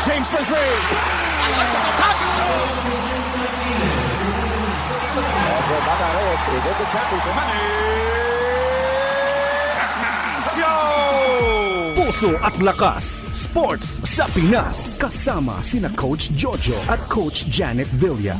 James for three. Alexis attacking. Puso at Lakas, Sports sa Pinas. Kasama sina Coach Jojo at Coach Janet Villa.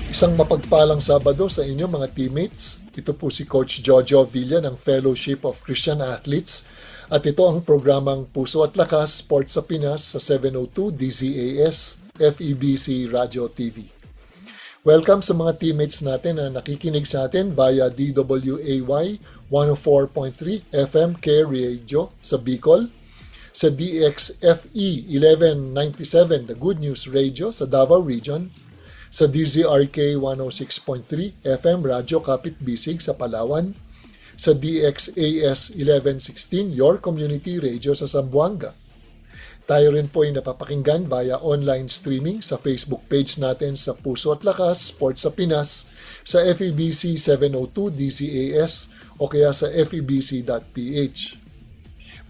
Isang mapagpalang Sabado sa inyo mga teammates. Ito po si Coach Jojo Villa ng Fellowship of Christian Athletes at ito ang programang Puso at Lakas Sports sa Pinas sa 702 DZAS FEBC Radio TV. Welcome sa mga teammates natin na nakikinig sa atin via DWAY 104.3 FM Care Radio sa Bicol, sa DXFE 1197 The Good News Radio sa Davao Region, sa DZRK 106.3 FM Radyo Kapit Bisig sa Palawan, sa DXAS 1116 Your Community Radio sa Zamboanga. Tayo rin po ay napapakinggan via online streaming sa Facebook page natin sa Puso at Lakas Sports sa Pinas, sa FEBC 702 DZAS o kaya sa febc.ph.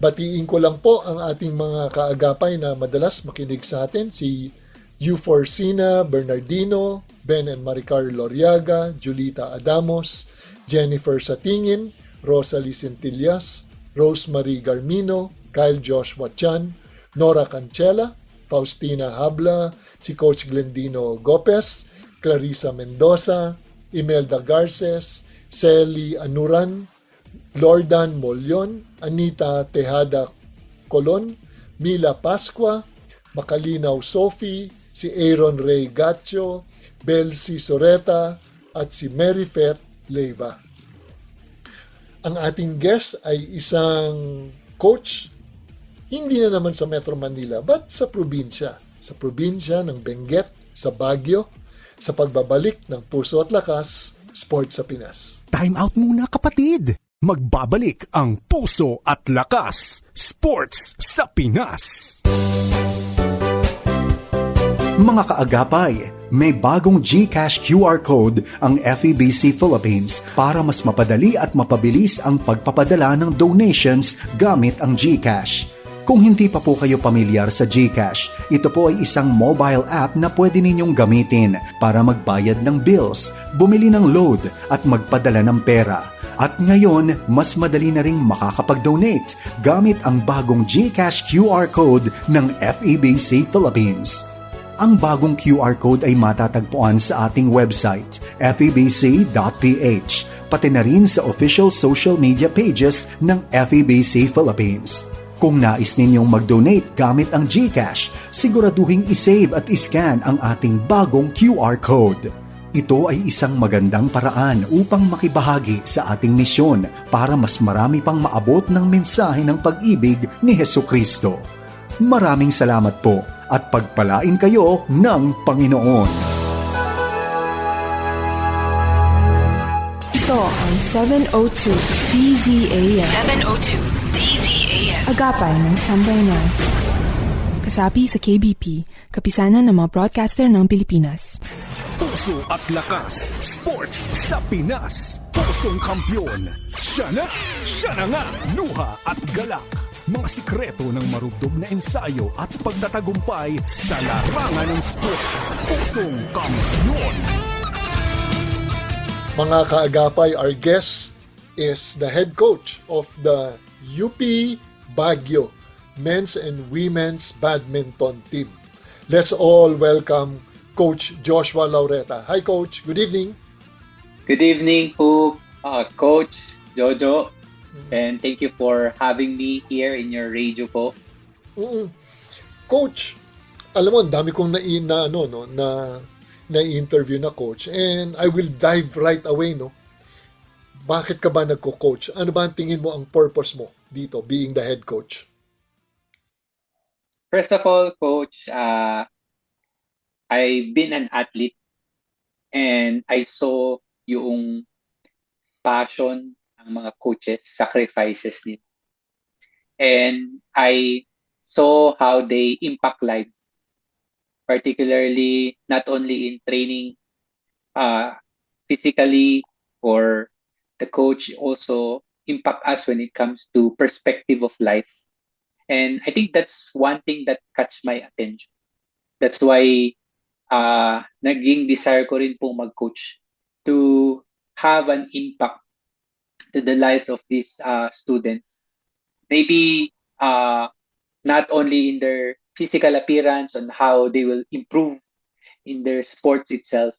Batiin ko lang po ang ating mga kaagapay na madalas makinig sa atin, si Euforcina Bernardino, Ben and Maricar Loriaga, Julita Adamos, Jennifer Satingin, Rosalie Centillas, Rosemary Garmino, Kyle Joshua Chan, Nora Cancela, Faustina Habla, si Coach Glendino Gopez, Clarissa Mendoza, Imelda Garces, Celi Anuran, Lordan Molyon, Anita Tejada Colon, Mila Pascua, Makalinaw Sophie, si Aaron Ray Gacho, Belsi Soreta, at si Merifet Leiva. Ang ating guest ay isang coach, hindi na naman sa Metro Manila, but sa probinsya ng Benguet, sa Baguio, sa pagbabalik ng Puso at Lakas, Sports sa Pinas. Time out muna kapatid! Magbabalik ang Puso at Lakas, Sports sa Pinas. Mga kaagapay, may bagong GCash QR code ang FEBC Philippines para mas mapadali at mapabilis ang pagpapadala ng donations gamit ang GCash. Kung hindi pa po kayo pamilyar sa GCash, ito po ay isang mobile app na pwede ninyong gamitin para magbayad ng bills, bumili ng load at magpadala ng pera. At ngayon, mas madali na ring makakapag-donate gamit ang bagong GCash QR code ng FEBC Philippines. Ang bagong QR code ay matatagpuan sa ating website, febc.ph, pati na rin sa official social media pages ng FEBC Philippines. Kung nais ninyong mag-donate gamit ang GCash, siguraduhin isave at iscan ang ating bagong QR code. Ito ay isang magandang paraan upang makibahagi sa ating misyon para mas marami pang maabot ng mensahe ng pag-ibig ni Hesukristo. Maraming salamat po at pagpalain kayo ng Panginoon. Ito ang 702 DZAS. 702 DZAS. Agapay ng Sambayanan. Kasapi sa KBP, kapisanan ng mga broadcaster ng Pilipinas. Puso at Lakas, Sports sa Pinas. Pusong kampyon. Siya na nga, luha at galak. Mga sikreto ng marugdog na ensayo at pagtatagumpay sa larangan ng sports. Pusong kampyon. Mga kaagapay, our guest is the head coach of the UP Baguio men's and women's badminton team. Let's all welcome Coach Joshua Laureta. Hi Coach, good evening. Good evening po, Coach Jojo. And thank you for having me here in your radio po. Coach, alam mo, dami kong na-interview na coach and I will dive right away, no? Bakit ka ba nagko-coach? Ano ba ang tingin mo ang purpose mo dito, being the head coach? First of all, Coach, I've been an athlete and I saw yung passion ng mga coaches, sacrifices nila. And I saw how they impact lives, particularly not only in training physically, or the coach also impact us when it comes to perspective of life. And I think that's one thing that catch my attention. That's why naging desire ko rin pong mag-coach to have an impact to the life of these students. Maybe not only in their physical appearance on how they will improve in their sports itself,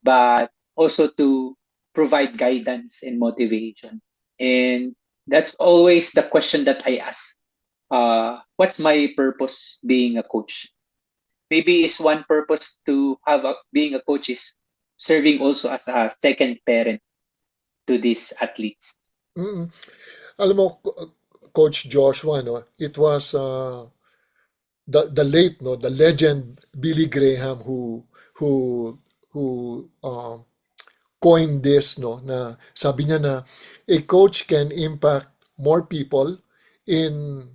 but also to provide guidance and motivation. And that's always the question that I ask. What's my purpose being a coach? Maybe is one purpose to have being a coach is serving also as a second parent to these athletes. Mm. Alam mo, Coach Joshua, no, it was the late, no, the legend Billy Graham who coined this, no, na sabi niya na a coach can impact more people in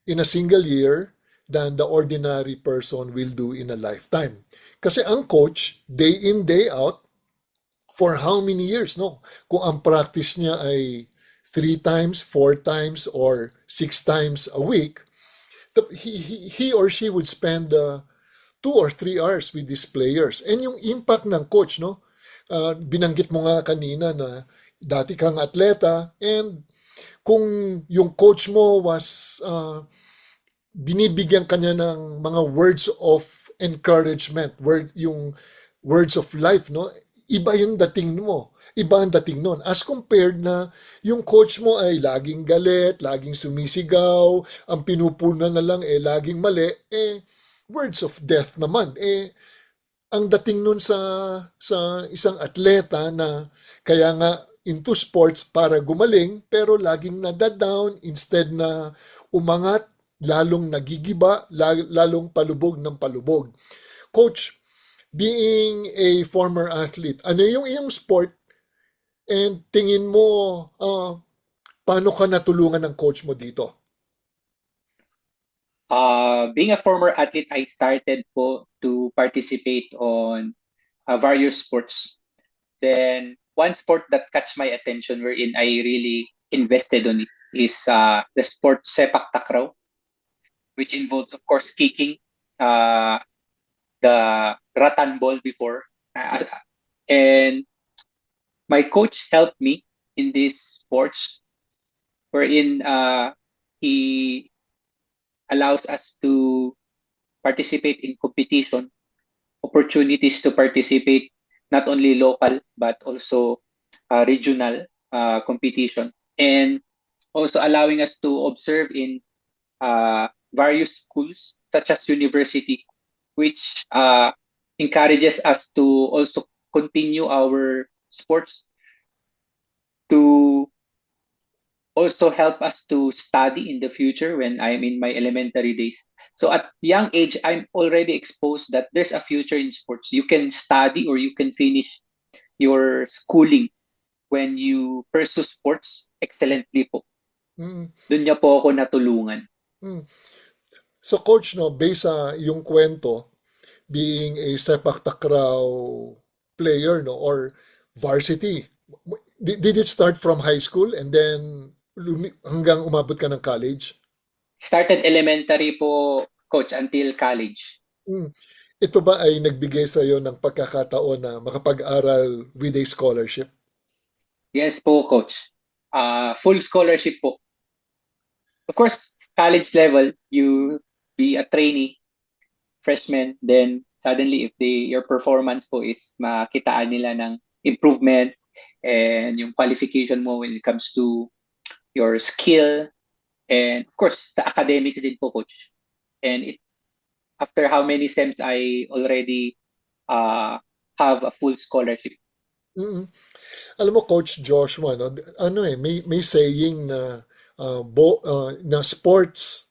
a single year than the ordinary person will do in a lifetime. Kasi ang coach, day in, day out, for how many years, no? Kung ang practice niya ay 3 times, 4 times, or 6 times a week, he or she would spend 2 or 3 hours with these players. And yung impact ng coach, no? Binanggit mo nga kanina na dati kang atleta, and kung yung coach mo was binibigyan kanya ng mga words of encouragement, yung words of life, no? Iba yung dating mo. Iba ang dating nun. As compared na yung coach mo ay laging galit, laging sumisigaw, ang pinupunan na lang laging mali, words of death naman. Ang dating nun sa isang atleta na kaya nga into sports para gumaling, pero laging nadadown instead na umangat, lalong nagigiba, lalong palubog ng palubog. Coach, being a former athlete, ano yung iyong sport, and tingin mo paano ka natulungan ng coach mo dito? Being a former athlete, I started po to participate on various sports. Then one sport that catch my attention wherein I really invested on it is the sport sepak takraw, which involves, of course, kicking, the rattan ball before. And my coach helped me in these sports wherein he allows us to participate in competition, opportunities to participate not only local but also regional competition, and also allowing us to observe in various schools such as university, which encourages us to also continue our sports, to also help us to study in the future when I'm in my elementary days. So at young age, I'm already exposed that there's a future in sports. You can study or you can finish your schooling when you pursue sports excellently po. Doon niya po ako natulungan. So coach, no, based sa yung kwento, being a sepak takraw player, no, or varsity, did it start from high school and then hanggang umabot ka ng college? Started elementary po, coach, until college. Ito ba ay nagbigay sa iyo ng pagkakataon na makapag-aral with a scholarship? Yes po, coach. Full scholarship po. Of course, college level, you be a trainee, freshman, then suddenly if your performance po is makitaan nila ng improvement and yung qualification mo when it comes to your skill, and of course, the academics din po, coach. And after how many SEMs I already have a full scholarship. Alam mo, Coach Joshua, no, may saying na na sports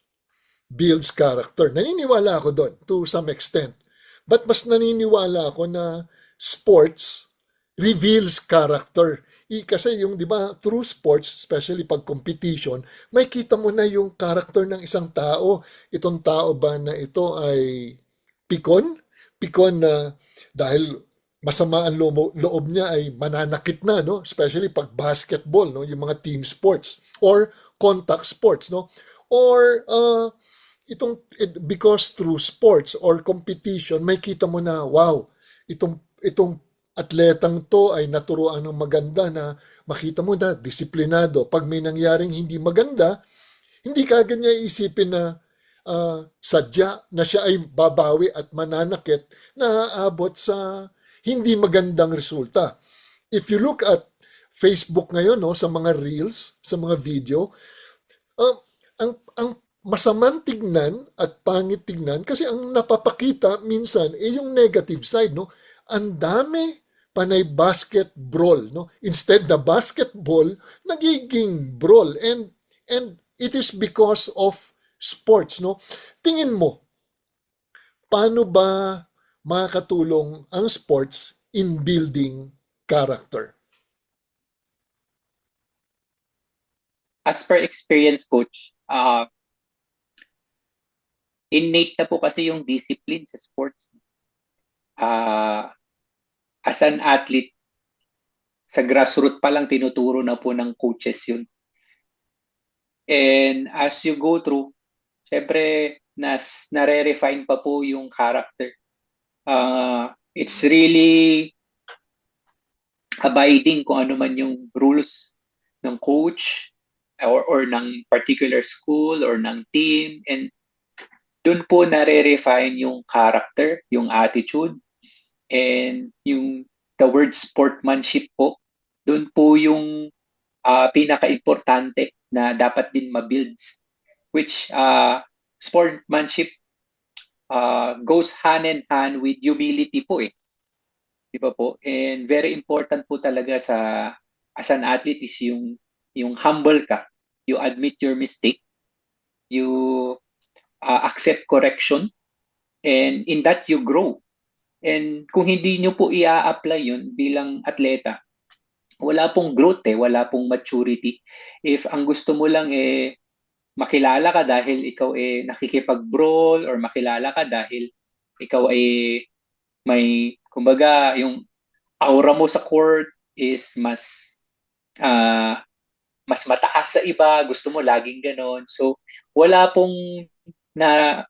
builds character. Naniniwala ako doon to some extent. But mas naniniwala ako na sports reveals character. Kasi yung, di ba, through sports, especially pag competition, may kita mo na yung character ng isang tao. Itong tao ba na ito ay pikon? Pikon na dahil masama ang loob niya ay mananakit na, no? Especially pag basketball, no? Yung mga team sports or contact sports, no? Or because through sports or competition, may kita mo na, wow, itong atletang to ay naturuan ng maganda na makita mo na disiplinado. Pag may nangyaring hindi maganda, hindi kagad niya iisipin na sadya na siya ay babawi at mananakit na aabot sa hindi magandang resulta. If you look at Facebook ngayon, no, sa mga reels, sa mga video, ang masamang tignan at pangit tignan kasi ang napapakita minsan ay yung negative side, no. Ang dami panay basket brawl, no. Instead na basketball, nagiging brawl, and it is because of sports, no. Tingin mo, paano ba makakatulong ang sports in building character? As per experience, coach, innate na po kasi yung discipline sa sports. As an athlete, sa grassroots pa lang tinuturo na po ng coaches yun. And as you go through, syempre, nare-refine pa po yung character. It's really abiding kung ano man yung rules ng coach or ng particular school or ng team, and dun po nare-refine yung character, yung attitude, and the word sportsmanship po. Dun po yung pinaka-importante na dapat din ma-build, which sportsmanship goes hand in hand with humility po eh. Di ba po? And very important po talaga as an athlete is yung humble ka. You admit your mistake. You accept correction. And in that, you grow. And kung hindi nyo po i-apply yun bilang atleta, wala pong growth wala pong maturity. If ang gusto mo lang makilala ka dahil ikaw nakikipag-brawl, or makilala ka dahil ikaw may, kumbaga, yung aura mo sa court is mas mataas sa iba, gusto mo laging ganon. So, wala pong na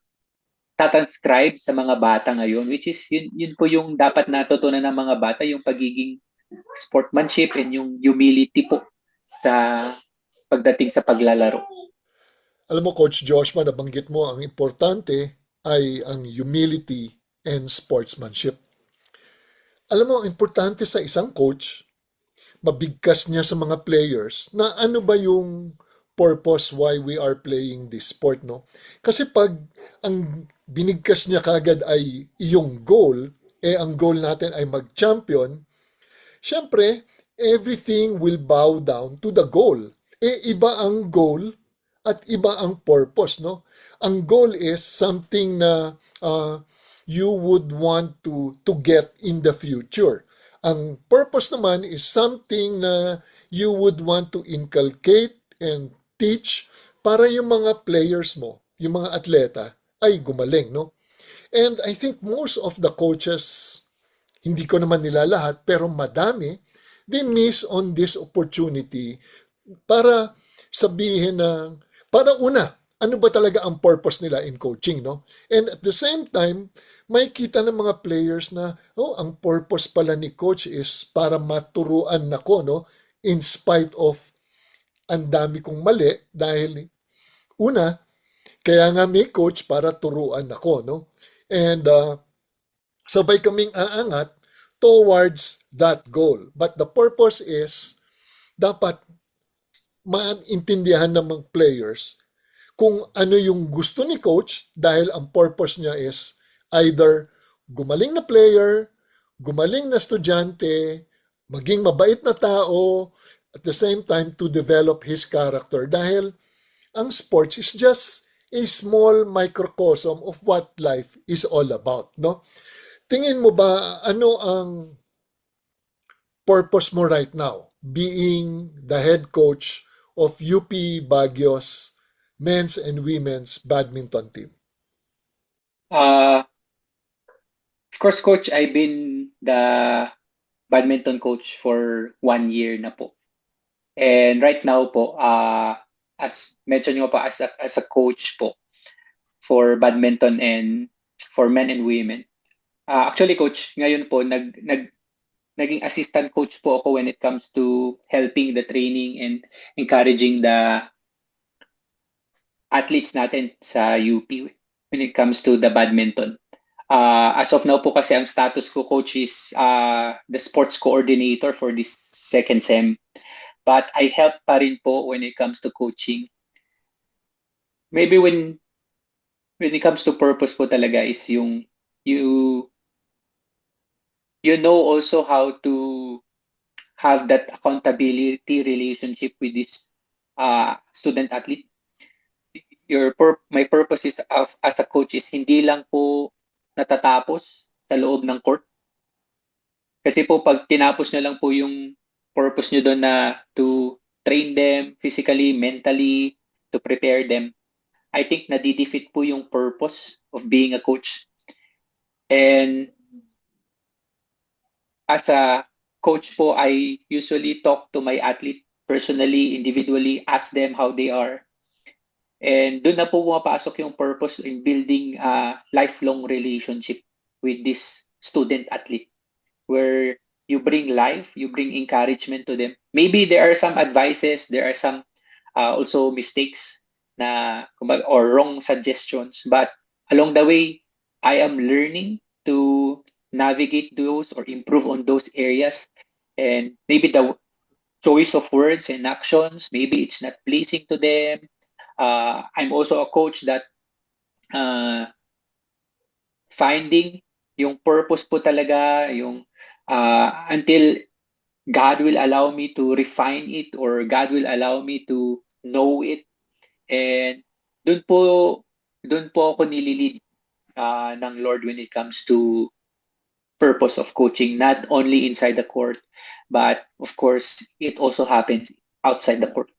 tatranscribe sa mga bata ngayon, which is yun po yung dapat natutunan ng mga bata, yung pagiging sportsmanship and yung humility po sa pagdating sa paglalaro. Alam mo, Coach Joshua, nabanggit mo ang importante ay ang humility and sportsmanship. Alam mo, ang importante sa isang coach, mabigkas niya sa mga players na ano ba yung purpose why we are playing this sport, no? Kasi pag ang binigkas niya kagad ay iyong goal, ang goal natin ay mag-champion, syempre, everything will bow down to the goal. Iba ang goal at iba ang purpose, no? Ang goal is something na you would want to get in the future. Ang purpose naman is something na you would want to inculcate and teach para yung mga players mo, yung mga atleta, ay gumaling, no? And I think most of the coaches, hindi ko naman nila lahat, pero madami, they miss on this opportunity para sabihin na, para una, ano ba talaga ang purpose nila in coaching, no? And at the same time, may kita ng mga players na, ang purpose pala ni coach is para maturuan ako, no? In spite of ang dami kong mali, dahil una, kaya nga may coach para turuan ako, no? And sabay kaming aangat towards that goal. But the purpose is, dapat maintindihan ng mga players kung ano yung gusto ni coach, dahil ang purpose niya is either gumaling na player, gumaling na estudyante, maging mabait na tao, at the same time to develop his character, dahil ang sports is just a small microcosm of what life is all about, no? Tingin mo ba ano ang purpose mo right now being the head coach of UP Baguio's men's and women's badminton team? Of course, coach, I've been the badminton coach for 1 year na po. And right now po, as mentioned nyo pa, as a coach po for badminton and for men and women. Actually, coach, ngayon po, naging assistant coach po ako when it comes to helping the training and encouraging the athletes natin sa UP when it comes to the badminton. As of now po kasi ang status ko, coach, is the sports coordinator for this second sem. But I help pa rin po when it comes to coaching. Maybe when it comes to purpose po talaga is yung you know also how to have that accountability relationship with this student athlete. My purpose is as a coach is hindi lang po natatapos sa loob ng court. Kasi po pag tinapos nyo lang po yung purpose nyo doon na to train them physically, mentally, to prepare them, I think nadidefeat po yung purpose of being a coach. And as a coach po, I usually talk to my athlete personally, individually, ask them how they are. And doon na po pumapasok yung purpose in building a lifelong relationship with this student athlete, where you bring life, you bring encouragement to them. Maybe there are some advices, there are some also mistakes or wrong suggestions, but along the way, I am learning to navigate those or improve on those areas. And maybe the choice of words and actions, maybe it's not pleasing to them. I'm also a coach that finding yung purpose po talaga, yung until God will allow me to refine it or God will allow me to know it. And doon po ako nililid ng Lord when it comes to purpose of coaching, not only inside the court, but of course, it also happens outside the court.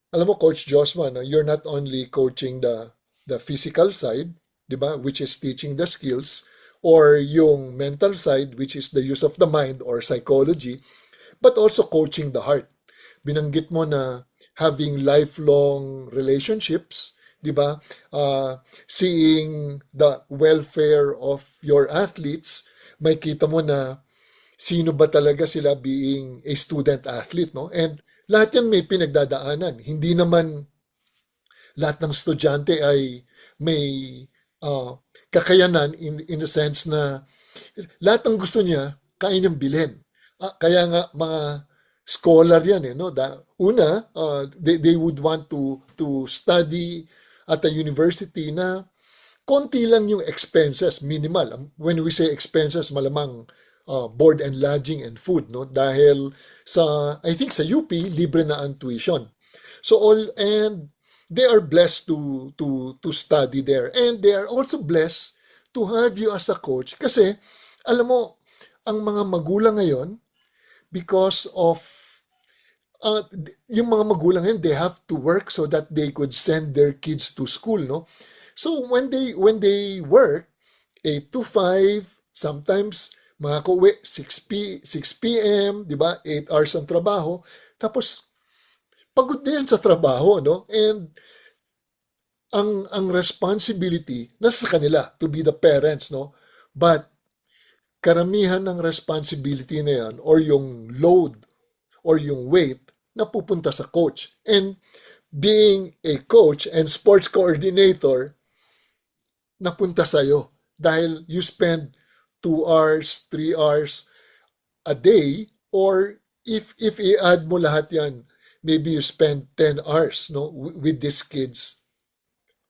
Alam mo, Coach Josman, you're not only coaching the physical side, di ba, which is teaching the skills, or yung mental side, which is the use of the mind or psychology, but also coaching the heart. Binanggit mo na having lifelong relationships, di ba? Seeing the welfare of your athletes, may kita mo na sino ba talaga sila being a student athlete, no? And lahat yan may pinagdadaanan. Hindi naman lahat ng estudyante ay may kakayanan in the sense na lahat ng gusto niya kaya niyang bilhin. Kaya nga mga scholar yan no. Una, they would want to study at a university na konti lang yung expenses, minimal. When we say expenses, malamang board and lodging and food, no? Dahil I think sa UP, libre na ang tuition. And they are blessed to study there. And they are also blessed to have you as a coach. Kasi, alam mo, ang mga magulang ngayon, because of yung mga magulang ngayon, they have to work so that they could send their kids to school, no? So when they work 8 to 5, sometimes makakauwi 6 p.m., di ba? 8 hours ang trabaho. Tapos pagod na yan sa trabaho, no? And ang responsibility nasa kanila to be the parents, no? But karamihan ng responsibility na yan or yung load or yung weight na pupunta sa coach. And being a coach and sports coordinator, napunta sa'yo dahil you spend 2 hours, 3 hours a day, or if i-add mo lahat yan, maybe you spend 10 hours no, with these kids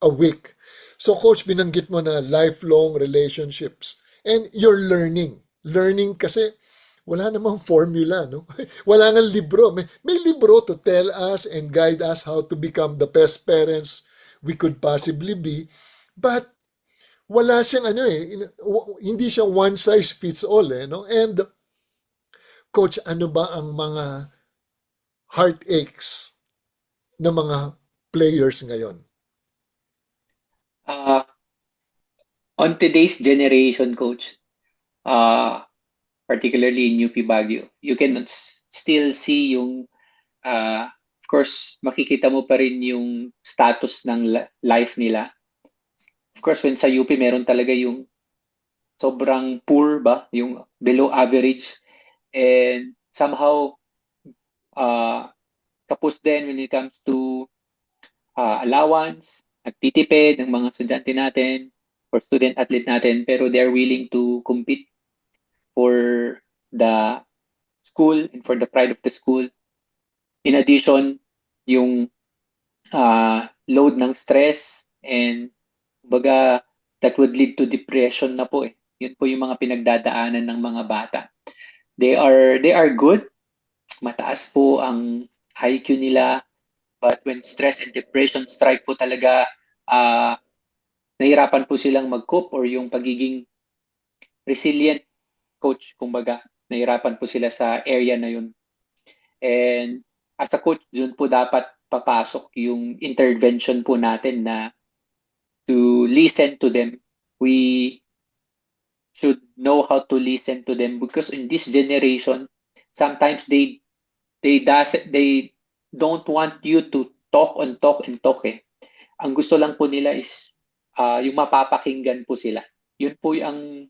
a week. So coach, binanggit mo na lifelong relationships and you're learning. Learning kasi wala namang formula, no? Wala nga libro. May libro to tell us and guide us how to become the best parents we could possibly be. But wala siyang hindi siya one size fits all, no? And coach, ano ba ang mga heartaches ng mga players ngayon? On today's generation, coach, particularly in UP Baguio, you can still see yung, of course, makikita mo pa rin yung status ng life nila. Of course, when sa UP, meron talaga yung sobrang poor ba, yung below average. And somehow, tapos din when it comes to allowance, nagtitipid ng mga estudyante natin, or student athlete natin, pero they're willing to compete for the school and for the pride of the school. In addition, yung load ng stress and baga that would lead to depression na po eh. Yun po yung mga pinagdadaanan ng mga bata. They are good. Mataas po ang IQ nila. But when stress and depression strike po talaga, nahirapan po silang mag-cope or yung pagiging resilient, coach, kumbaga, nahirapan po sila sa area na yun. And as a coach, dun po dapat papasok yung intervention po natin na to listen to them. We should know how to listen to them because in this generation, sometimes they don't want you to talk and talk and talk eh. Ang gusto lang po nila is yung mapapakinggan po sila. Yun po yung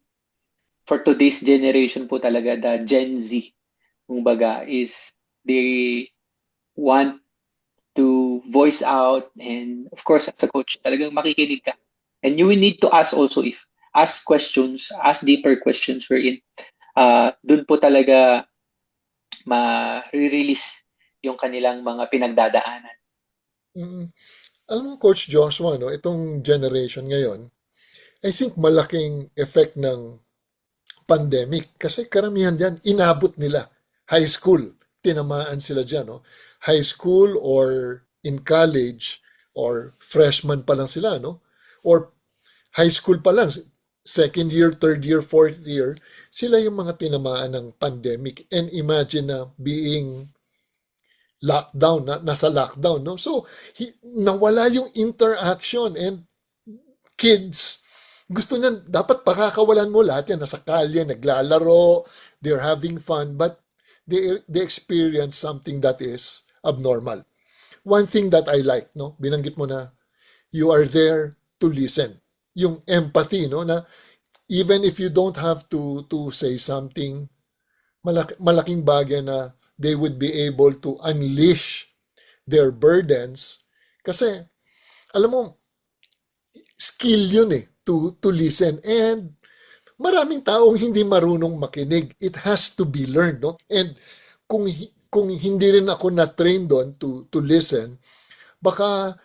for today's generation po talaga, the Gen Z, kumbaga, is they want to voice out and of course, as a coach, talagang makikinig ka. And you will need to ask also ask questions, ask deeper questions wherein dun po talaga ma-release yung kanilang mga pinagdadaanan. Alam mo, Coach Joshua, no, itong generation ngayon, I think malaking effect ng pandemic kasi karamihan diyan inabot nila high school, tinamaan sila diyan, no? High school or in college or freshman pa lang sila, no? Or high school pa lang, second year, third year, fourth year, sila yung mga tinamaan ng pandemic. And imagine na being lockdown, nasa lockdown, no? So, nawala yung interaction and kids, gusto niyan, dapat pakakawalan mo lahat yan, nasa kalye, naglalaro, they're having fun, but they experience something that is abnormal. One thing that I like, no? Binanggit mo na, you are there to listen. Yung empathy, no? Na even if you don't have to say something, malaking bagay na they would be able to unleash their burdens. Kasi, alam mo, skill yun eh, to listen. And maraming taong hindi marunong makinig. It has to be learned, no? And kung hindi rin ako na-train doon to listen, baka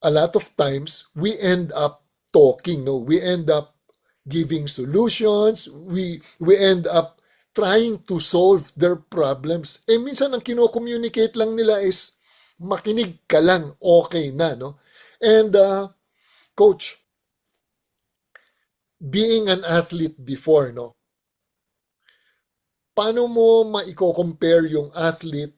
a lot of times, we end up talking, no? We end up giving solutions. We end up trying to solve their problems. Eh, minsan ang kino-communicate lang nila is makinig ka lang, okay na, no? And, Coach, being an athlete before, no? Paano mo maiko-compare yung athlete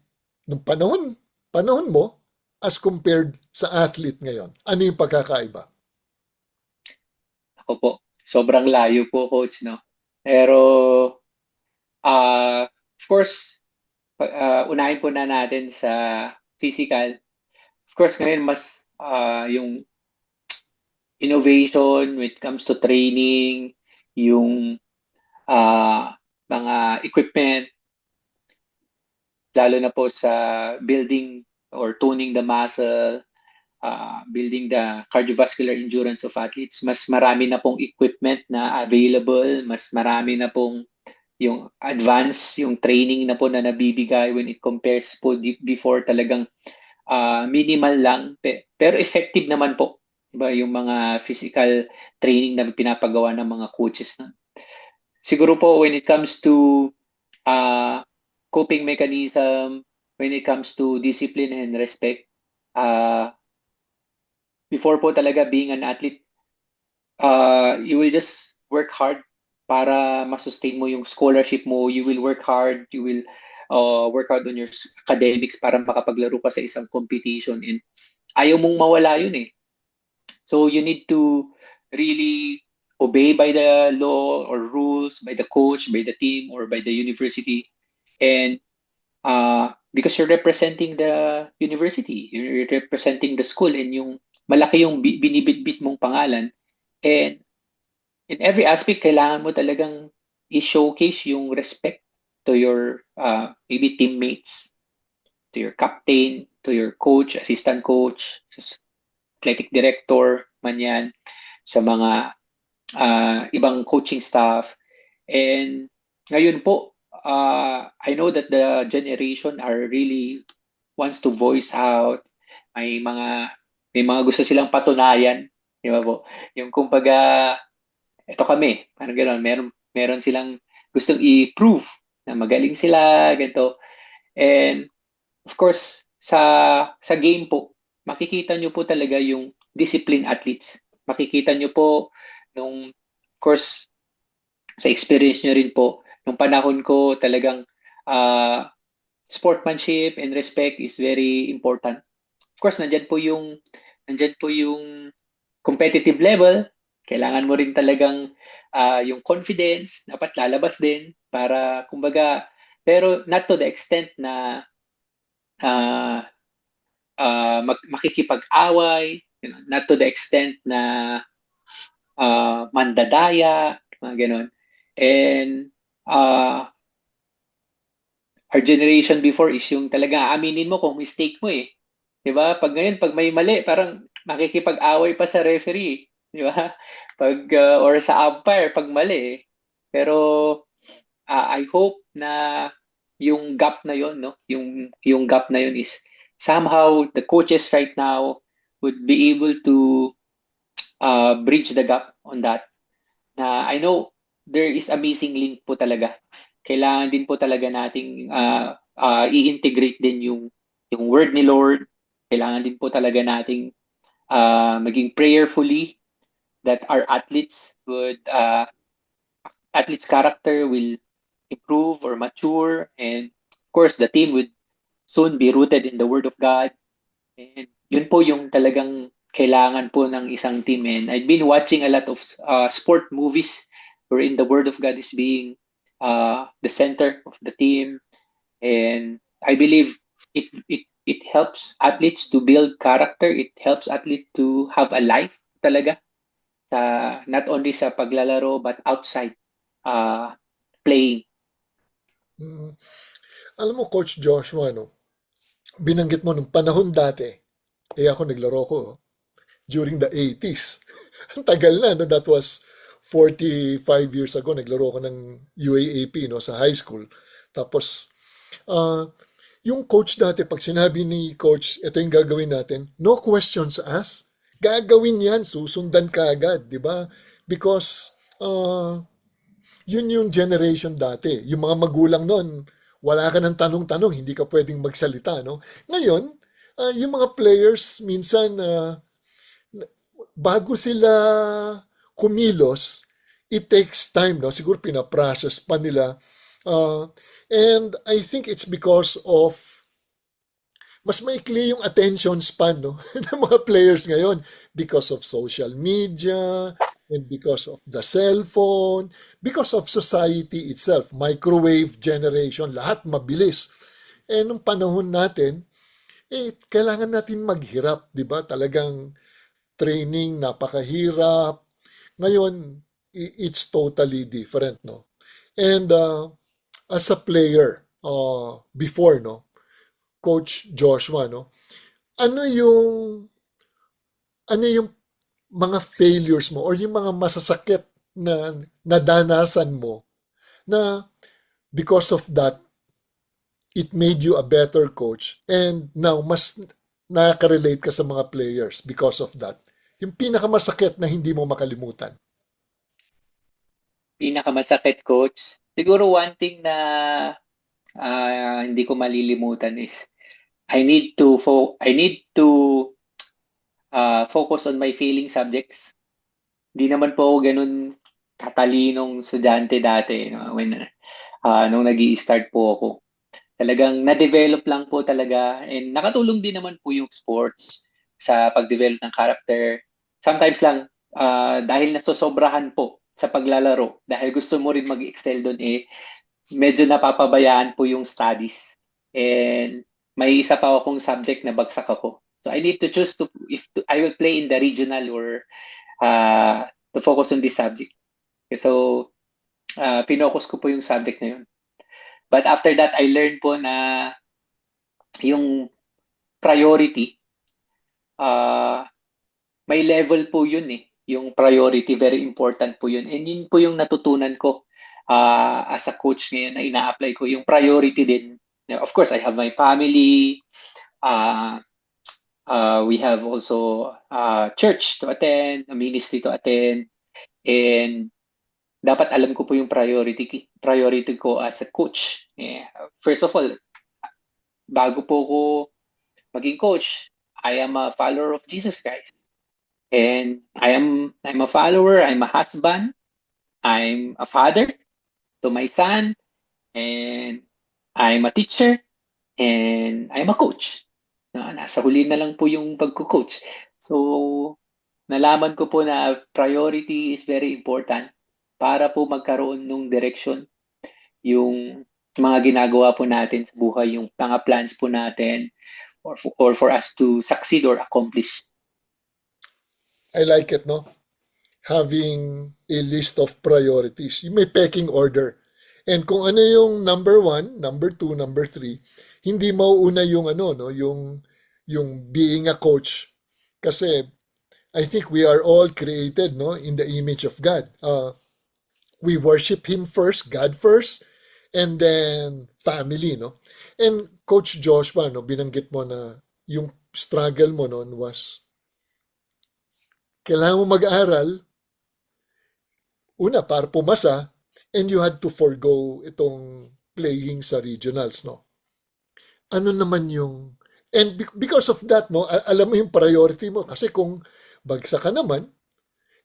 ng panahon mo as compared sa athlete ngayon? Ano yung pagkakaiba? Ako po, sobrang layo po, coach, no? Pero of course, unahin po na natin sa physical. Of course, ngayon mas yung innovation when it comes to training, yung mga equipment, lalo na po sa building or tuning the muscle, building the cardiovascular endurance of athletes. Mas marami na pong equipment na available, mas marami na pong yung advance, yung training na po na nabibigay when it compares po before talagang minimal lang pero effective naman po, diba, yung mga physical training na pinapagawa ng mga coaches na. Siguro po when it comes to coping mechanism, when it comes to discipline and respect, before po talaga being an athlete, you will just work hard para masustain mo yung scholarship mo. You will work hard, you will work hard on your academics para makapaglaro ka sa isang competition, and ayaw mong mawala yun eh. So you need to really obey by the law or rules, by the coach, by the team, or by the university. And because you're representing the university, you're representing the school, and yung malaki yung binibitbit mong pangalan. And in every aspect, kailangan mo talagang i-showcase yung respect to your maybe teammates, to your captain, to your coach, assistant coach, athletic director, man yan, sa mga ibang coaching staff. And ngayon po, I know that the generation are really wants to voice out. May mga gusto silang patunayan, di ba po? Yung kumbaga, ito kami, parang gano'n, meron silang gustong i-prove na magaling sila, ganito. And of course, sa game po, makikita nyo po talaga yung discipline athletes. Makikita nyo po nung, of course, sa experience nyo rin po, nung panahon ko talagang sportsmanship and respect is very important. Of course, nandyan po yung competitive level. Kailangan mo rin talagang yung confidence, dapat lalabas din para, kumbaga, pero not to the extent na makikipag-away, not to the extent na mandadaya, mga ganon. And our generation before is yung talaga aminin mo kung mistake mo eh. 'Di ba? Pag ngayon, pag may mali, parang makikipag-away pa sa referee, 'di ba? Pag or sa umpire pag mali. Pero I hope na yung gap na yon, no? Yung gap na yon is somehow the coaches right now would be able to bridge the gap on that. Na I know there is a missing link po talaga. Kailangan din po talaga nating i-integrate din yung word ni Lord. Kailangan din po talaga nating maging prayerfully that our athletes character will improve or mature, and of course the team would soon be rooted in the Word of God. And yun po yung talagang kailangan po ng isang team. And I've been watching a lot of sport movies wherein the Word of God is being the center of the team. And I believe it helps athletes to build character. It helps athletes to have a life talaga, not only sa paglalaro but outside playing. Alam mo, Coach Joshua, no? Binanggit mo nung panahon dati, ako naglaro ko during the 80s. Ang tagal na, no? That was 45 years ago, naglaro ko ng UAAP, no, sa high school. Tapos, yung coach dati, pag sinabi ni coach, ito yung gagawin natin, no questions asked. Gagawin yan, susundan ka agad, di ba? Because, yun yung generation dati. Yung mga magulang nun, wala ka ng tanong-tanong, hindi ka pwedeng magsalita, no? Ngayon, yung mga players, minsan, bago sila kumilos, it takes time, no? Siguro pinaprocess pa nila. And I think it's because of mas maikli yung attention span, no? ng mga players ngayon because of social media and because of the cell phone, because of society itself, microwave generation, lahat mabilis. And nung panahon natin, kailangan natin maghirap, di ba? Talagang training, napakahirap. Ngayon, it's totally different, no? And as a player, before, no? Coach Joshua, no? Ano yung mga failures mo or yung mga masasakit na nadanasan mo na because of that, it made you a better coach and now mas nakaka-relate ka sa mga players because of that. Yung pinakamasakit na hindi mo makalimutan. Pinakamasakit, coach. Siguro one thing na hindi ko malilimutan is I need to focus on my failing subjects. Hindi naman po ako ganun katalinong estudyante dati, no? Nung nag-i-start po ako. Talagang na-develop lang po talaga, and nakatulong din naman po yung sports sa pag-develop ng character. Sometimes lang dahil nasosobrahan po sa paglalaro, dahil gusto mo rin mag-excel doon, medyo napapabayaan po yung studies. And may isa pa akong subject na bagsak ako. So I need to choose if I will play in the regional or to focus on this subject. So pinocus ko po yung subject na yun. But after that, I learned po na yung priority, may level po yun Yung priority, very important po yun. And yun po yung natutunan ko as a coach ngayon na ina-apply ko. Yung priority din. Of course, I have my family. We have also church to attend, a ministry to attend. And dapat alam ko po yung priority ko as a coach. First of all, bago po ko maging coach, I am a follower of Jesus Christ. And I'm a follower, I'm a husband, I'm a father to my son, and I'm a teacher, and I'm a coach. Nasa huli na lang po yung pagko-coach. So, nalaman ko po na priority is very important para po magkaroon ng direction yung mga ginagawa po natin sa buhay, yung mga plans po natin, or for us to succeed or accomplish. I like it, no? Having a list of priorities. Yung may pecking order. And kung ano yung number 1, number 2, number 3, hindi mauuna yung yung being a coach. Kasi I think we are all created, no, in the image of God. We worship Him first, God first, and then family, no? And Coach Joshua, no, binanggit mo na yung struggle mo noon was kailangan mo mag-aral, una, para pumasa, and you had to forgo itong playing sa regionals, no? Ano naman yung... And because of that, no, alam mo yung priority mo. Kasi kung bagsak ka naman,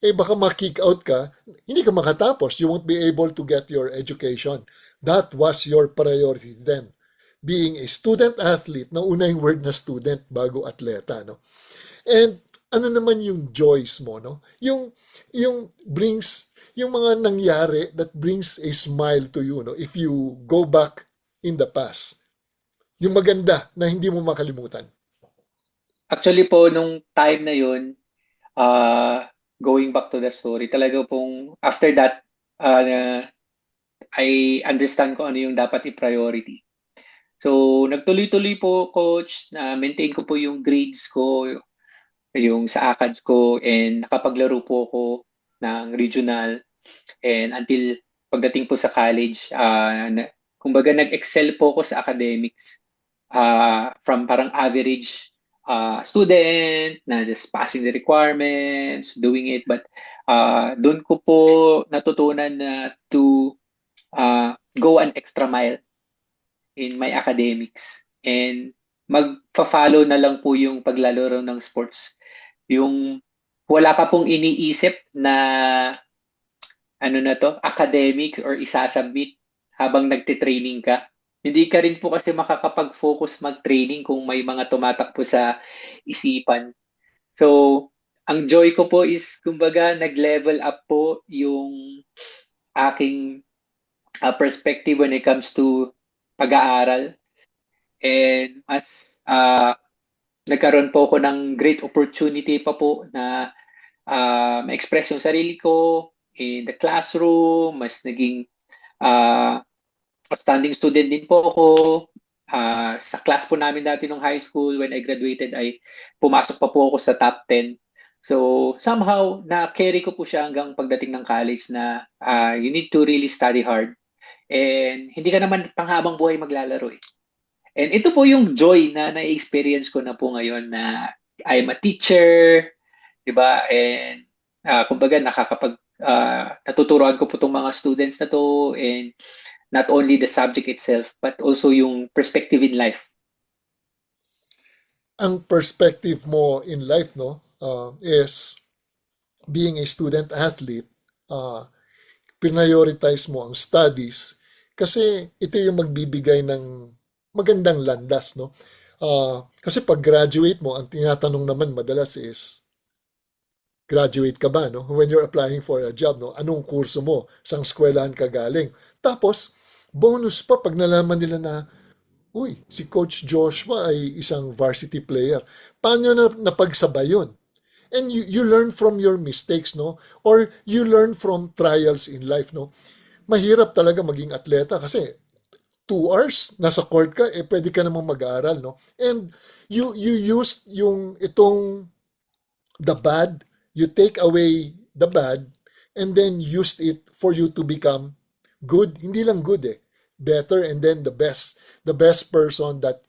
baka ma-kick out ka, hindi ka makatapos. You won't be able to get your education. That was your priority then. Being a student-athlete, nauna yung word na student bago atleta, no? And ano naman yung joys mo, no? Yung brings, yung mga nangyari that brings a smile to you, no? If you go back in the past. Yung maganda na hindi mo makalimutan. Actually po, nung time na yun, going back to the story, talaga pong, after that, I understand ko ano yung dapat i-priority. So, nagtuloy-tuloy po, coach, na maintain ko po yung grades ko, yung sa ACADS ko, and nakapaglaro po ako ng regional. And until pagdating po sa college, kumbaga nag-excel po ako sa academics. From parang average student na just passing the requirements, doing it. But doon ko po natutunan na to go an extra mile in my academics. And magpa-follow na lang po yung paglalaro ng sports. Yung wala ka pong iniisip na academic or isasubmit habang nagtitraining ka. Hindi ka rin po kasi makakapag-focus mag-training kung may mga tumatakbo sa isipan. So, ang joy ko po is, kumbaga, nag-level up po yung aking perspective when it comes to pag-aaral. And as nagkaroon po ako ng great opportunity pa po na ma-express yung sarili ko in the classroom, mas naging outstanding student din po ako. Sa class po namin dati nung high school, when I graduated, ay pumasok pa po ako sa top 10. So, somehow, na-carry ko po siya hanggang pagdating ng college na you need to really study hard. And hindi ka naman panghabang buhay maglalaro And ito po yung joy na na-experience ko na po ngayon na I'm a teacher, di ba? And kumbaga natuturuan ko po itong mga students na to, and not only the subject itself, but also yung perspective in life. Ang perspective mo in life, no, is being a student athlete, prioritize mo ang studies kasi ito yung magbibigay ng magandang landas, no? Kasi pag graduate mo, ang tinatanong naman madalas is, graduate ka ba, no? When you're applying for a job, no? Anong kurso mo? Sang eskwelahan ka galing? Tapos, bonus pa pag nalaman nila na, uy, si Coach Joshua ay isang varsity player. Paano na napagsabay yun? And you learn from your mistakes, no? Or you learn from trials in life, no? Mahirap talaga maging atleta kasi 2 hours, nasa court ka, pwede ka namang mag-aaral, no? And you used itong the bad, you take away the bad, and then used it for you to become good. Hindi lang good better, and then the best person that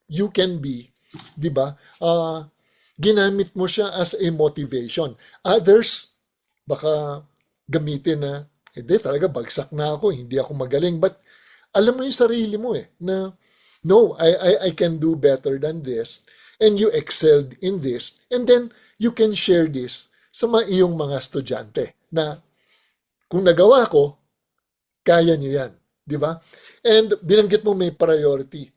you can be, di ba? Ginamit mo siya as a motivation. Others, baka gamitin na, hindi talaga, bagsak na ako, hindi ako magaling. But alam mo yung sarili mo na no, I can do better than this, and you excelled in this, and then you can share this sa iyong mga estudyante na kung nagawa ko, kaya niyo yan. Di ba? And binanggit mo may priority.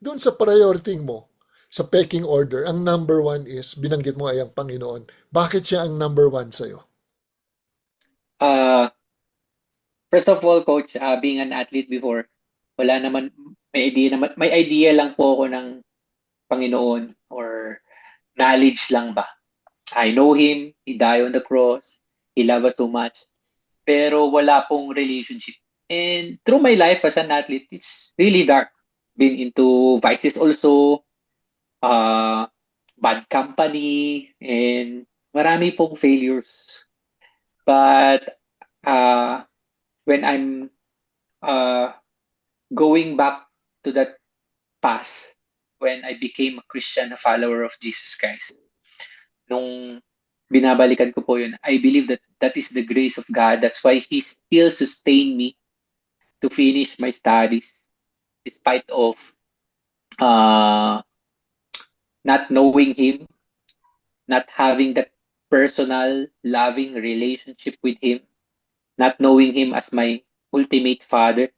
Doon sa priority mo, sa pecking order, ang number 1 is, binanggit mo ay ang Panginoon. Bakit siya ang number 1 sa'yo? First of all, Coach, being an athlete before, wala naman, may idea lang po ako ng Panginoon or knowledge lang ba. I know Him, He died on the cross, He loved us so much, pero wala pong relationship. And through my life as an athlete, it's really dark. Been into vices also, bad company, and marami pong failures. But when I'm going back to that past, when I became a Christian, a follower of Jesus Christ, nung binabalikan ko po yun, I believe that is the grace of God. That's why He still sustained me to finish my studies despite of not knowing Him, not having that personal, loving relationship with Him, not knowing Him as my ultimate Father,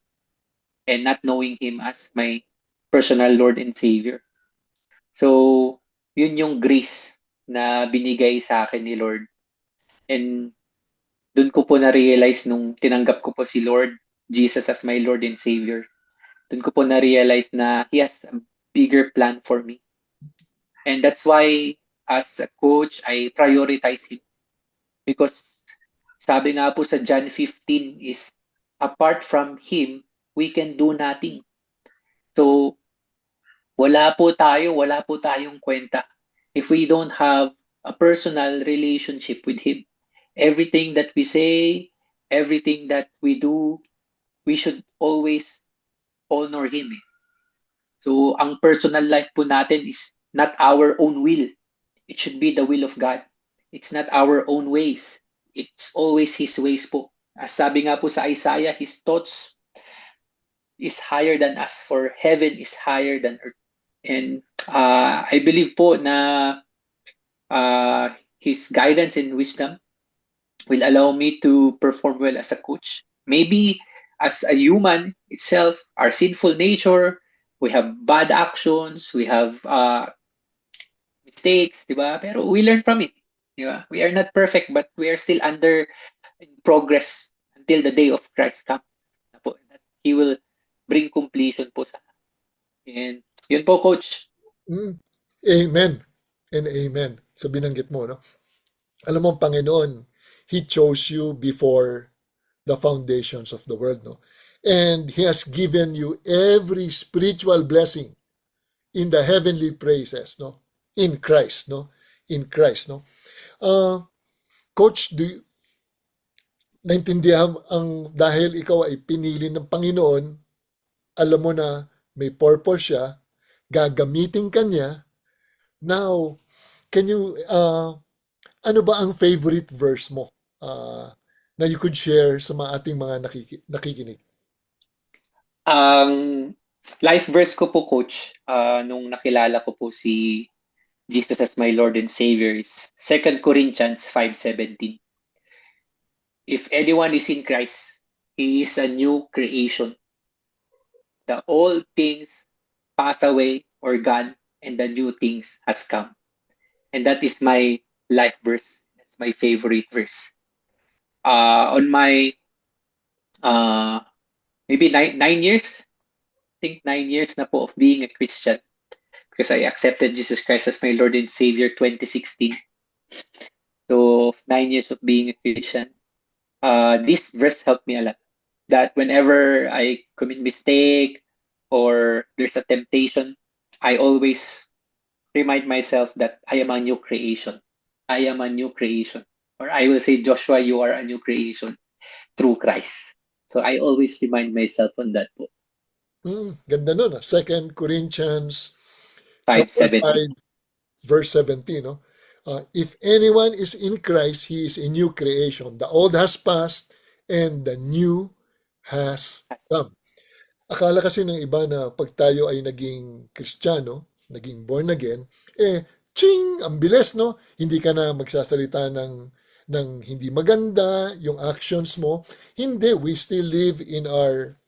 and not knowing Him as my personal Lord and Savior. So, yun yung grace na binigay sa akin ni Lord. And dun ko po na-realize nung tinanggap ko po si Lord Jesus as my Lord and Savior. Dun ko po na-realize na He has a bigger plan for me. And that's why, as a coach, I prioritize Him. Because sabi nga po sa John 15 is, apart from Him, we can do nothing. So, wala po tayong kwenta if we don't have a personal relationship with Him. Everything that we say, everything that we do, we should always honor Him. So, ang personal life po natin is not our own will. It should be the will of God. It's not our own ways. It's always His ways po. As sabi nga po sa Isaiah, His thoughts is higher than us, for heaven is higher than earth. And I believe po na His guidance and wisdom will allow me to perform well as a coach. Maybe as a human itself, our sinful nature, we have bad actions, we have mistakes, di ba? Pero we learn from it. Di ba? We are not perfect, but we are still under progress until the day of Christ comes. That He will bring completion po sa akin. And yun po, Coach. Amen and amen sa binanggit mo, no? Alam mo, Panginoon, He chose you before the foundations of the world, no? And He has given you every spiritual blessing in the heavenly places, no? In Christ, no? In Christ, no? Coach, naintindihan ang dahil ikaw ay pinili ng Panginoon, alam mo na may purpose siya, gagamitin ka niya. Now, can you, ano ba ang favorite verse mo na you could share sa ating mga nakikinig? Life verse ko po, Coach, nung nakilala ko po si Jesus as my Lord and Savior is 2 Corinthians 5:17. If anyone is in Christ, he is a new creation. The old things pass away or gone, and the new things has come. And that is my life verse. That's my favorite verse. On my maybe 9 years, I think 9 years na po of being a Christian, because I accepted Jesus Christ as my Lord and Savior 2016. So 9 years of being a Christian, this verse helped me a lot. That whenever I commit mistake or there's a temptation, I always remind myself that I am a new creation. I am a new creation. Or I will say, Joshua, you are a new creation through Christ. So I always remind myself on that po. Ganda nun. 2 Corinthians 5:17. 5, verse 17. No? If anyone is in Christ, he is a new creation. The old has passed and the new has come. Akala kasi ng iba na pag tayo ay naging Kristiyano, naging born again, ching, ang bilis, no? Hindi ka na magsasalita ng hindi maganda, yung actions mo. Hindi, we still live in our,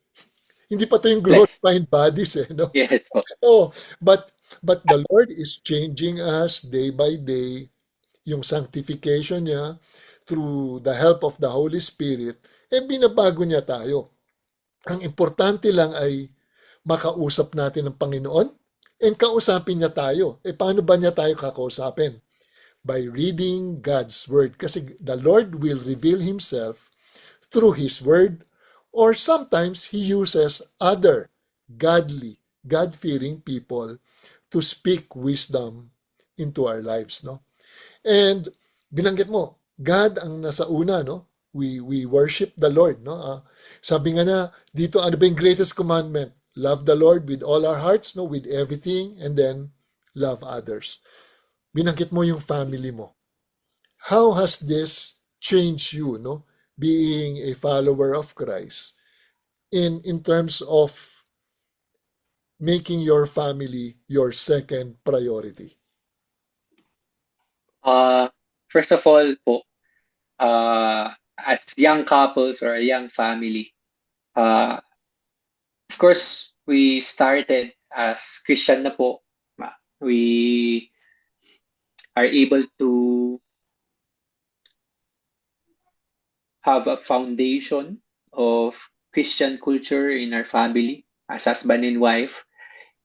hindi pa ito yung glorified bodies, no? Yes po. But the Lord is changing us day by day. Yung sanctification niya, through the help of the Holy Spirit, binabago niya tayo. Ang importante lang ay makausap natin ang Panginoon and kausapin niya tayo. Paano ba niya tayo kakausapin? By reading God's Word. Kasi the Lord will reveal Himself through His Word, or sometimes He uses other godly, God-fearing people to speak wisdom into our lives. No? And binanggit mo, God ang nasa una, no? We worship the Lord, no? Sabi nga na dito, ano ba yung greatest commandment? Love the Lord with all our hearts, no? With everything, and then love others. Binanggit mo yung family mo. How has this changed you, no? Being a follower of Christ in terms of making your family your second priority? First of all po, as young couples or a young family, of course, we started as Christian na po. We are able to have a foundation of Christian culture in our family as husband and wife.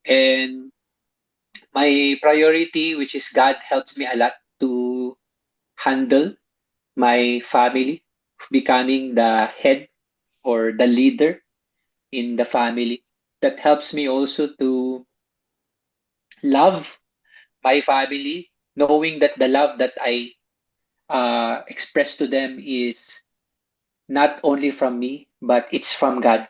And my priority, which is God, helps me a lot to handle my family, becoming the head or the leader in the family. That helps me also to love my family, knowing that the love that I express to them is not only from me, but it's from God.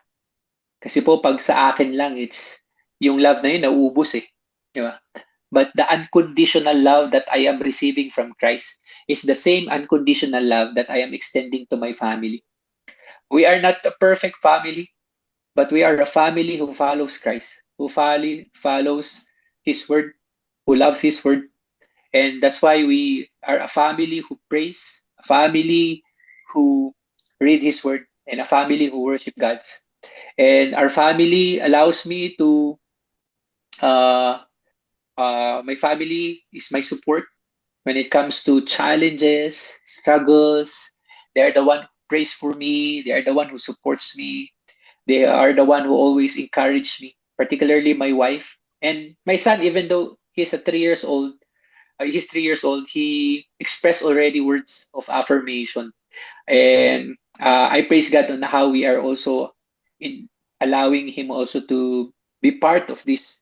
Kasi po, pag sa akin lang, it's yung love na yun, nauubos eh. Di ba? But the unconditional love that I am receiving from Christ is the same unconditional love that I am extending to my family. We are not a perfect family, but we are a family who follows Christ, who follows His Word, who loves His Word. And that's why we are a family who prays, a family who read His Word, and a family who worship God. And our family allows me to my family is my support when it comes to challenges, struggles. They are the one who prays for me. They are the one who supports me. They are the one who always encourage me, particularly my wife and my son. Even though he's 3 years old, he expressed already words of affirmation. And I praise God on how we are also in allowing him also to be part of this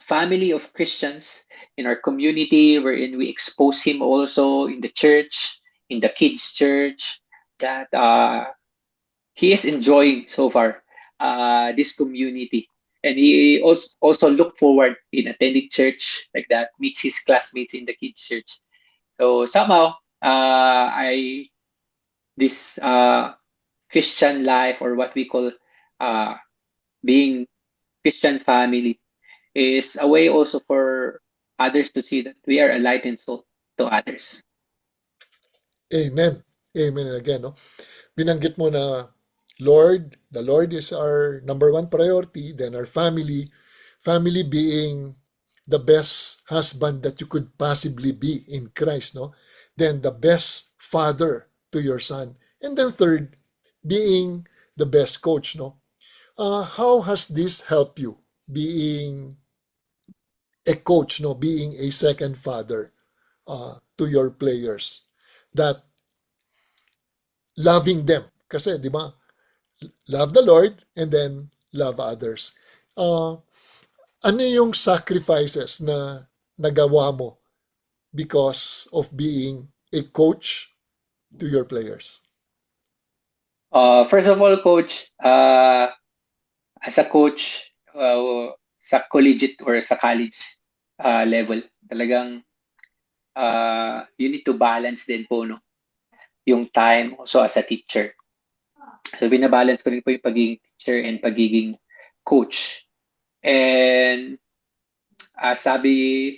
family of Christians in our community, wherein we expose him also in the church, in the kids' church, that he is enjoying so far this community. And he also look forward in attending church like that, meets his classmates in the kids' church. So somehow, this Christian life, or what we call being Christian family, is a way also for others to see that we are a light and salt to others. Amen. Amen. And again, no? Binanggit mo na the Lord is our number one priority, then our family being the best husband that you could possibly be in Christ, no? Then the best father to your son. And then third, being the best coach, no? How has this helped you being a coach, no? Being a second father to your players, that loving them. Kasi, di ba, love the Lord and then love others. Ano yung sacrifices na nagawa mo because of being a coach to your players? First of all, Coach, as a coach sa collegiate or sa college level, talagang you need to balance din po, no? Yung time also as a teacher. So binabalance ko rin po yung pagiging teacher and pagiging coach. And sabi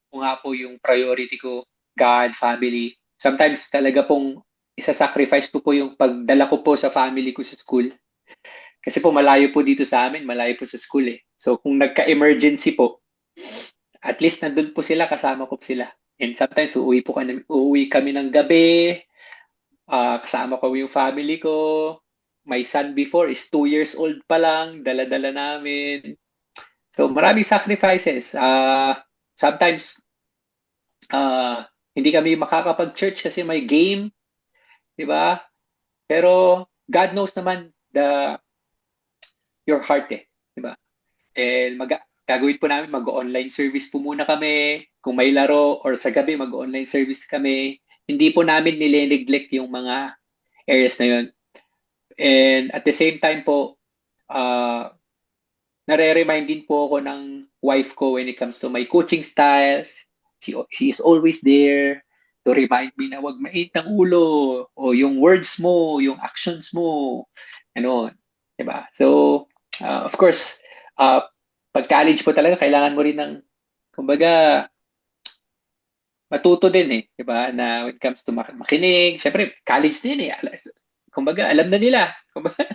ko nga po, yung priority ko, God, family. Sometimes talaga pong isa-sacrifice ko po yung pagdala ko po sa family ko sa school. Kasi po malayo po dito sa amin, malayo po sa school eh. So kung nagka-emergency po, at least nandun po sila, kasama ko sila. And sometimes uuwi kami ng gabi, kasama ko yung family ko. My son before is 2 years old pa lang, dala-dala namin. So maraming sacrifices. Sometimes hindi kami makakapag-church kasi may game, di ba? Pero God knows naman your heart eh, di ba? And gagawin po namin, mag-online service po muna kami. Kung may laro or sa gabi, mag-online service kami. Hindi po namin nile-neglect yung mga areas na yun. And at the same time po, nare-remind din po ako ng wife ko when it comes to my coaching styles. She is always there to remind me na wag mainit ng ulo, o yung words mo, yung actions mo, ano, diba? So, of course, pag college po talaga, kailangan mo rin ng, kumbaga, matuto din eh, diba? Na when it comes to makinig, syempre, college din eh. Kumbaga, alam na nila. Kumbaga,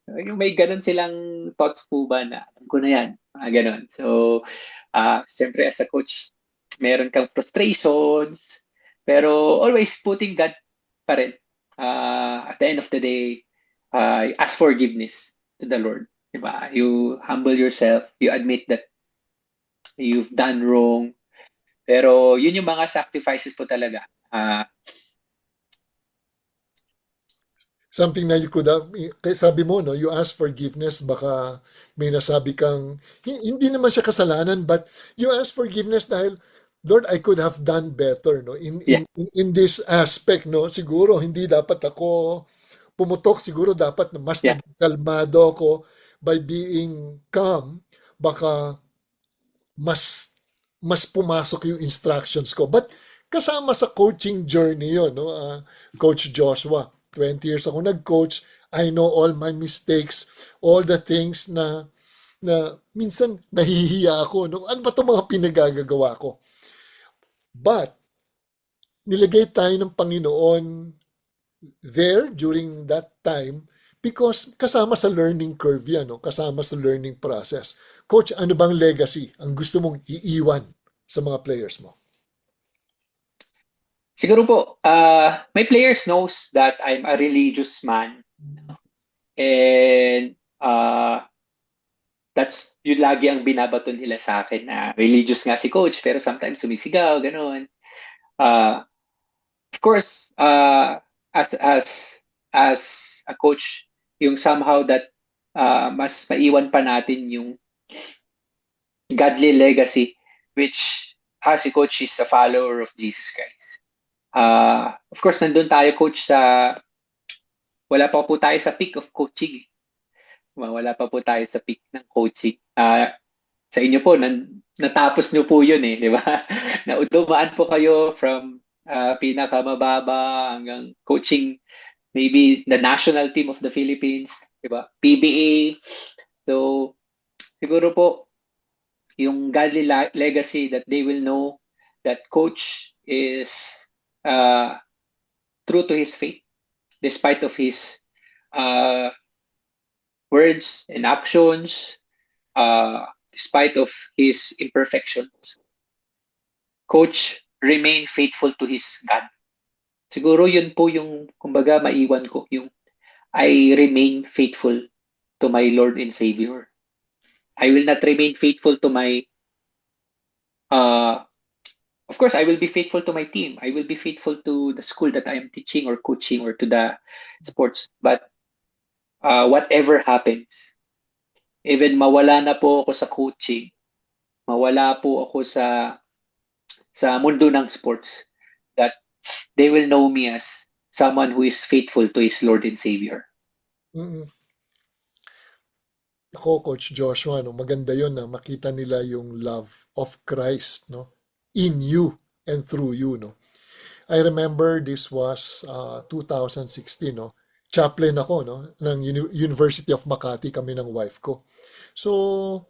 yung may ganun silang thoughts po ba na, alam ko na yan, ganun. So, syempre as a coach, meron kang frustrations, pero always putting God pa rin. At the end of the day, ask forgiveness to the Lord. Diba? You humble yourself, you admit that you've done wrong, pero yun yung mga sacrifices po talaga. Something na you could have, sabi mo, no, you ask forgiveness, baka may nasabi kang, hindi naman siya kasalanan, but you ask forgiveness dahil, Lord, I could have done better, no, in this aspect, no, siguro hindi dapat ako pumutok, siguro dapat na mas naging kalmado ako. By being calm, baka mas pumasok yung instructions ko. But kasama sa coaching journey yun, no? Coach Joshua, 20 years ako nag-coach. I know all my mistakes, all the things na minsan nahihiya ako. No? Ano ba itong mga pinagagagawa ko? But, nilagay tayo ng Panginoon there during that time because kasama sa learning curve yan, no? Kasama sa learning process. Coach, ano bang legacy ang gusto mong iiwan sa mga players mo? Siguro po, my players knows that I'm a religious man. And that's yun lagi ang binabato nila sa akin na religious nga si Coach pero sometimes sumisigaw, gano'n. Of course, as a coach, yung somehow that mas maiwan pa natin yung godly legacy, which si Coach is a follower of Jesus Christ. Of course, nandun tayo, Coach, wala pa po tayo sa peak of coaching. Wala pa po tayo sa peak ng coaching. Sa inyo po, natapos nyo po yun eh, di ba? Dumaan po kayo from pinakamababa hanggang coaching maybe the national team of the Philippines, diba? PBA. So, siguro po, yung godly legacy that they will know that Coach is true to his faith, despite of his words and actions. despite of his imperfections, Coach remained faithful to his God. Siguro yun po yung, kumbaga, maiwan ko, yung I remain faithful to my Lord and Savior. I will not remain faithful to my, of course, I will be faithful to my team. I will be faithful to the school that I am teaching or coaching or to the sports. But whatever happens, even mawala na po ako sa coaching, mawala po ako sa mundo ng sports, that they will know me as someone who is faithful to his Lord and Savior. Mm-mm. Ako, Coach Joshua, no, maganda yon na makita nila yung love of Christ, no, in you and through you, no. I remember this was 2016, no. Chaplain ako, no, ng University of Makati, kami ng wife ko. So,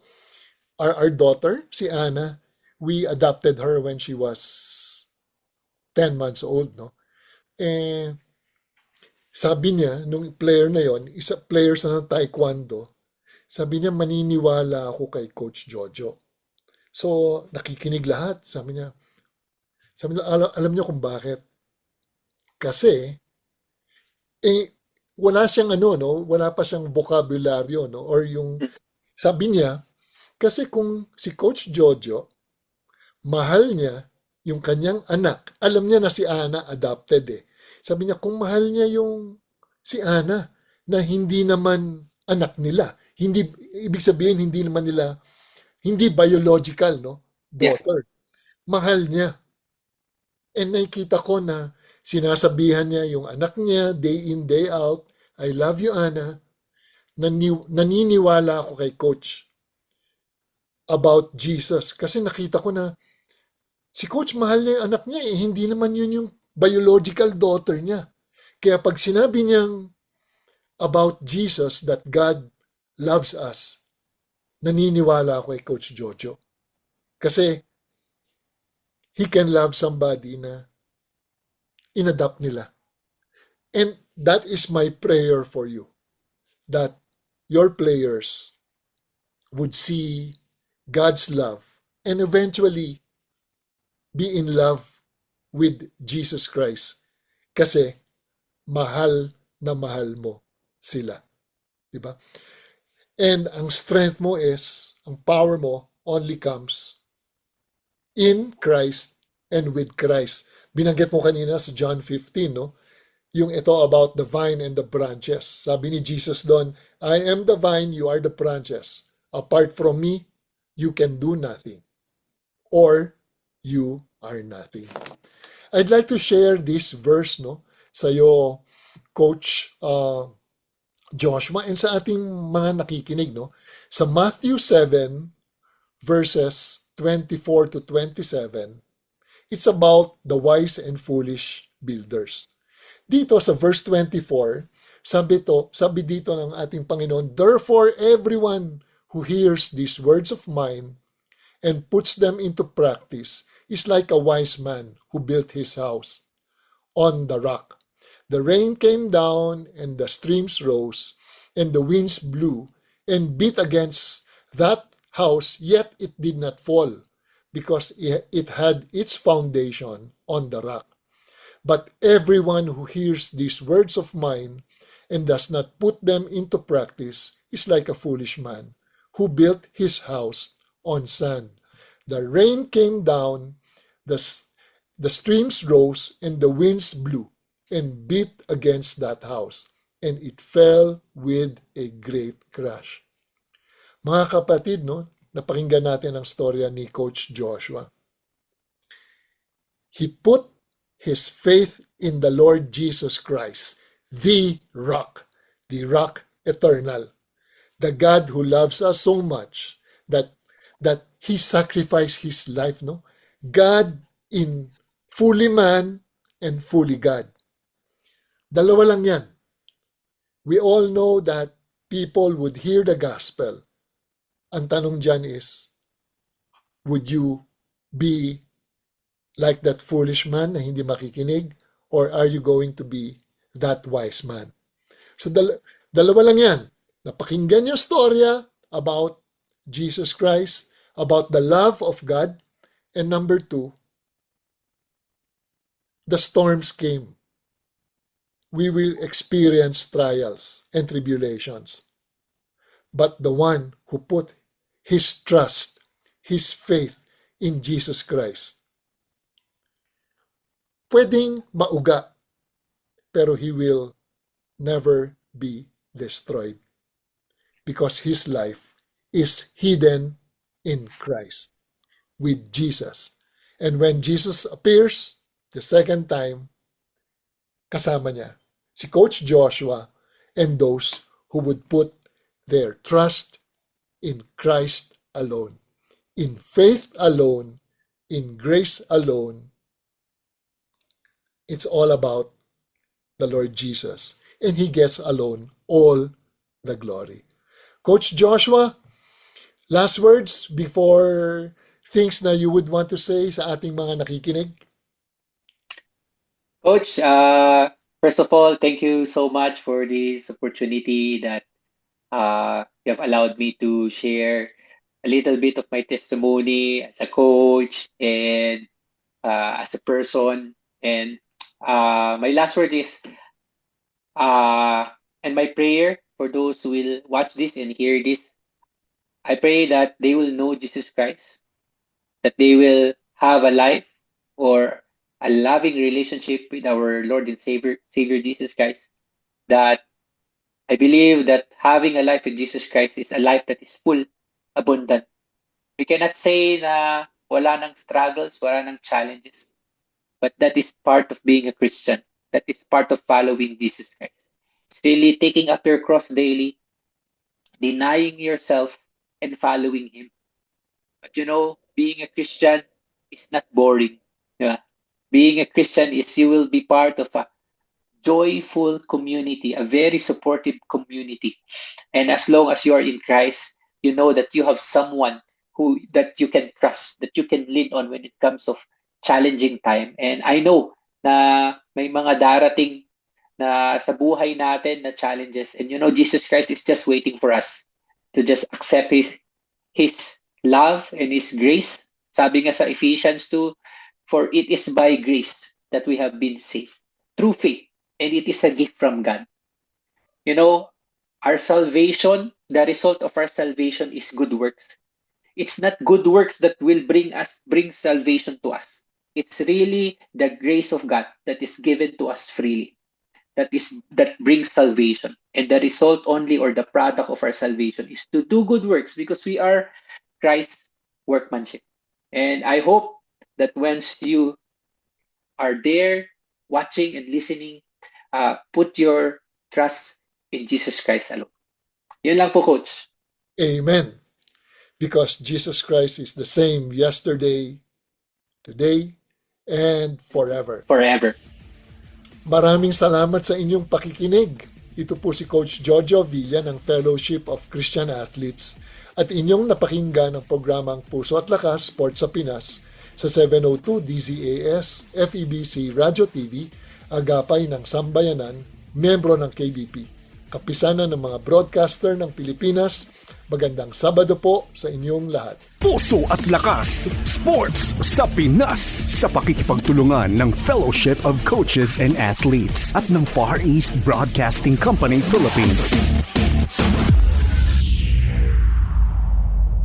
our daughter, si Anna, we adopted her when she was 10 months old, no. Eh, sabi niya, nung player na yon, player sa ng taekwondo, sabi niya, maniniwala ako kay Coach Jojo. So, nakikinig lahat. Sabi niya, alam niyo kung bakit? Kasi, wala siyang wala pa siyang vocabulary, no? Or yung, sabi niya, kasi kung si Coach Jojo, mahal niya yung kanyang anak, alam niya na si Ana adopted eh. Sabi niya, kung mahal niya yung si Ana, na hindi naman anak nila, hindi, ibig sabihin, hindi naman nila, hindi biological, no? Daughter. Yeah. Mahal niya. And nakikita ko na sinasabihan niya yung anak niya, day in, day out, I love you, Ana. Naniniwala ako kay Coach about Jesus. Kasi nakita ko na si Coach mahal niya yung anak niya, eh, hindi naman yun yung biological daughter niya. Kaya pag sinabi niyang about Jesus, that God loves us, naniniwala ako kay Coach Jojo. Kasi he can love somebody na inadopt nila. And that is my prayer for you, that your players would see God's love and eventually be in love with Jesus Christ. Kasi mahal na mahal mo sila. Diba? And ang strength mo is, ang power mo only comes in Christ and with Christ. Binanggit mo kanina sa John 15, no? Yung ito about the vine and the branches. Sabi ni Jesus doon, I am the vine, you are the branches. Apart from me, you can do nothing. Or you are nothing. I'd like to share this verse, no, sa iyo, Coach Joshua, and sa ating mga nakikinig, no, sa Matthew 7, verses 24 to 27, it's about the wise and foolish builders. Dito sa verse 24, sabi dito ng ating Panginoon, therefore everyone who hears these words of mine and puts them into practice is like a wise man who built his house on the rock. The rain came down and the streams rose and the winds blew and beat against that house, yet it did not fall because it had its foundation on the rock. But everyone who hears these words of mine and does not put them into practice is like a foolish man who built his house on sand. The rain came down, the streams rose, and the winds blew and beat against that house, and it fell with a great crash. Mga kapatid, no, napakinggan natin ang storya ni Coach Joshua. He put his faith in the Lord Jesus Christ, the rock eternal, the God who loves us so much that he sacrificed his life, no? God in fully man and fully God. Dalawa lang yan. We all know that people would hear the gospel. Ang tanong dyan is, would you be like that foolish man na hindi makikinig, or are you going to be that wise man? So dalawa lang yan. Napakinggan yung storya about Jesus Christ, about the love of God, and number 2, the storms came. We will experience trials and tribulations. But the one who put his trust, his faith in Jesus Christ, pwedeng mauga, pero he will never be destroyed because his life is hidden in Christ with Jesus. And when Jesus appears the second time, kasama niya si Coach Joshua and those who would put their trust in Christ alone, in faith alone, in grace alone. It's all about the Lord Jesus, and He gets alone all the glory. Coach Joshua, last words before things na you would want to say sa ating mga nakikinig? Coach, first of all, thank you so much for this opportunity that you have allowed me to share a little bit of my testimony as a coach and as a person. And my last word is, and my prayer for those who will watch this and hear this, I pray that they will know Jesus Christ, that they will have a life or a loving relationship with our Lord and Savior Jesus Christ, that I believe that having a life with Jesus Christ is a life that is full, abundant. We cannot say na wala nang struggles, wala nang challenges, but that is part of being a Christian. That is part of following Jesus Christ. It's really taking up your cross daily, denying yourself, and following Him. But you know, being a Christian is not boring. Yeah. Being a Christian is you will be part of a joyful community, a very supportive community. And as long as you are in Christ, you know that you have someone that you can trust, that you can lean on when it comes of challenging time. And I know na may mga darating na sa buhay natin na challenges. And you know, Jesus Christ is just waiting for us to just accept His love and His grace. Sabi nga sa Ephesians 2, for it is by grace that we have been saved through faith, and it is a gift from God. You know, our salvation, the result of our salvation is good works. It's not good works that will bring salvation to us. It's really the grace of God that is given to us freely, that brings salvation. And the result only, or the product of our salvation, is to do good works, because we are Christ's workmanship. And I hope that once you are there watching and listening, put your trust in Jesus Christ alone. Yun lang po, Coach. Amen. Because Jesus Christ is the same yesterday, today, and forever. Forever. Maraming salamat sa inyong pakikinig. Ito po si Coach Jojo Villa ng Fellowship of Christian Athletes at inyong napakinggan ang programang Puso at Lakas, Sports sa Pinas sa 702 DZAS, FEBC Radio TV, agapay ng Sambayanan, membro ng KBP, kapisanan ng mga broadcaster ng Pilipinas. Magandang Sabado po sa inyong lahat. Puso at Lakas, Sports sa Pinas, sa pakikipagtulungan ng Fellowship of Coaches and Athletes at ng Far East Broadcasting Company Philippines.